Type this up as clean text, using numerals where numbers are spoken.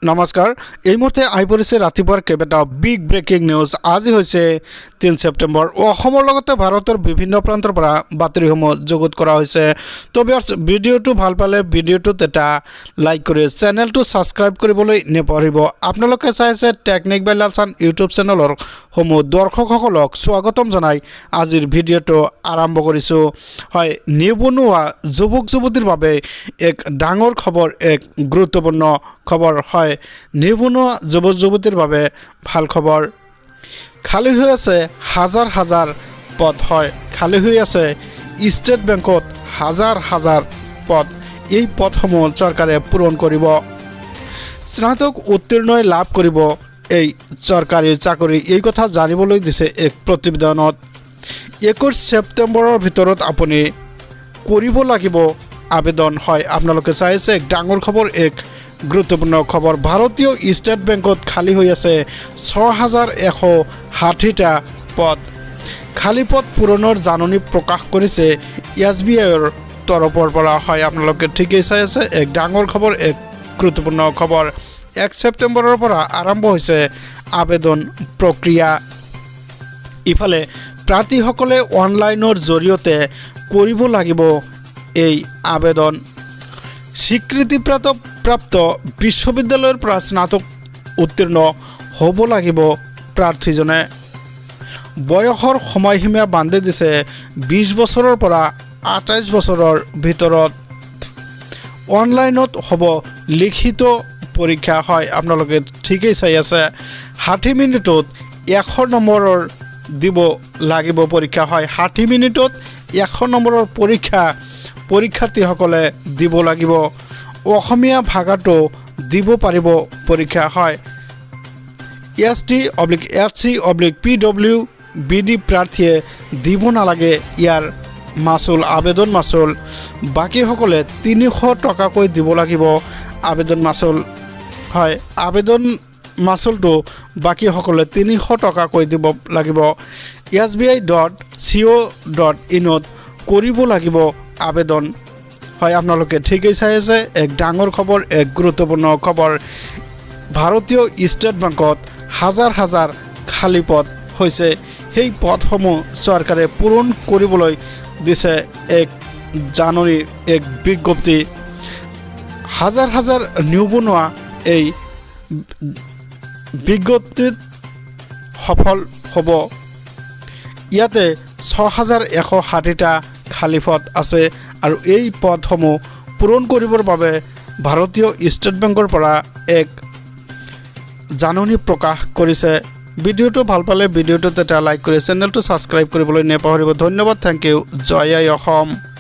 নমস্কাৰ এই মুহূৰ্তে আহি পৰিছে ৰাতিপুৱাৰ কেইবাটা বিগ ব্ৰেকিং নিউজ আজি হৈছে 3 ছেপ্টেম্বৰ অসমৰ লগতে ভাৰতৰ বিভিন্ন প্ৰান্তৰ পৰা বাতৰিসমূহ যুগুত কৰা হৈছে তো ভিউয়াৰ্স ভিডিওটো ভাল পালে ভিডিওটোত এটা লাইক কৰি চেনেলটো সাবস্ক্ৰাইব কৰিবলৈ নেপাহৰিব আপোনালোকে চাই আছে টেকনিক বাই লালচান ইউটিউব চেনেলৰ সমূহ দৰ্শকসকলক স্বাগতম জনাই আজিৰ ভিডিওটো আৰম্ভ কৰিছো হয় নিবনুৱা যুৱক যুৱতীৰ বাবে এক ডাঙৰ খবৰ এক গুৰুত্বপূৰ্ণ খবৰ হয় নিবনুৱা যুৱক যুৱতীৰ বাবে ভাল খবৰ খালি হৈ আছে হাজাৰ হাজাৰ পদ হয় খালি হৈ আছে ষ্টেট বেংকত হাজাৰ হাজাৰ পদ এই পদসমূহ চৰকাৰে পূৰণ কৰিব স্নাতক উত্তীৰ্ণই লাভ কৰিব এই চৰকাৰী চাকৰি এই কথা জানিবলৈ দিছে এক প্ৰতিবেদনত 21 ছেপ্টেম্বৰৰ ভিতৰত আপুনি কৰিব লাগিব আবেদন হয় আপোনালোকে চাই আছে এক ডাঙৰ খবৰ এক গুৰুত্বপূৰ্ণ খবৰ ভাৰতীয় ষ্টেট বেংকত খালি হৈ আছে 6160টা পদ খালি পদ পূৰণৰ জাননী প্ৰকাশ কৰিছে এছবিআইৰ তৰফৰ পৰা হয় আপোনালোকে ঠিকই চাই আছে এক ডাঙৰ খবৰ এক গুৰুত্বপূৰ্ণ খবৰ 1 ছেপ্টেম্বৰৰ পৰা আৰম্ভ হৈছে আবেদন প্ৰক্ৰিয়া ইফালে প্ৰাৰ্থীসকলে অনলাইনৰ জৰিয়তে কৰিব লাগিব এই আবেদন স্বীকৃতিপ্ৰাপ্ত বিশ্ববিদ্যালয়ৰ পৰা স্নাতক উত্তীৰ্ণ হ'ব লাগিব প্ৰাৰ্থীজনে বয়সৰ সময়সীমা বান্ধি দিছে 20 বছৰৰ পৰা 28 বছৰৰ ভিতৰত অনলাইনত হ'ব লিখিত পৰীক্ষা হয় আপোনালোকে ঠিকই চাই আছে 60 মিনিটত 100 নম্বৰৰ দিব লাগিব পৰীক্ষা হয় 60 মিনিটত 100 নম্বৰৰ পৰীক্ষাৰ্থীসকলে দিব লাগিব অসমীয়া ভাষাটো দিব পাৰিব পৰীক্ষা হয় ST/SC/PWBD প্ৰাৰ্থীয়ে দিব নালাগে ইয়াৰ মাচুল আবেদন মাচুল বাকীসকলে 300 টকাকৈ দিব লাগিব আবেদন মাচুল হয় আবেদন মাচুলটো বাকীসকলে 300 টকাকৈ দিব লাগিব sbi.co.in ত কৰিব লাগিব আবেদন হয় আপোনালোকে ঠিকই চাই আছে এক ডাঙৰ খবৰ এক গুৰুত্বপূৰ্ণ খবৰ ভাৰতীয় ষ্টেট বেংকত হাজাৰ হাজাৰ খালী পদ হৈছে সেই পদসমূহ চৰকাৰে পূৰণ কৰিবলৈ দিছে এক জাননী এক বিজ্ঞপ্তি হাজাৰ হাজাৰ নিবনুৱা এই বিজ্ঞপ্তিত সফল হ'ব ইয়াতে 6160টা খালী পদ আছে আৰু এই পদসমূহ পূৰণ কৰিবৰ বাবে ভাৰতীয় ষ্টেট বেংকৰ পৰা এক জাননী প্ৰকাশ কৰিছে ভিডিওটো ভাল পালে ভিডিওটোত এটা লাইক কৰি চেনেলটো সাবস্ক্ৰাইব কৰিবলৈ নেপাহৰিব ধন্যবাদ থেংক ইউ জয় আই অসম।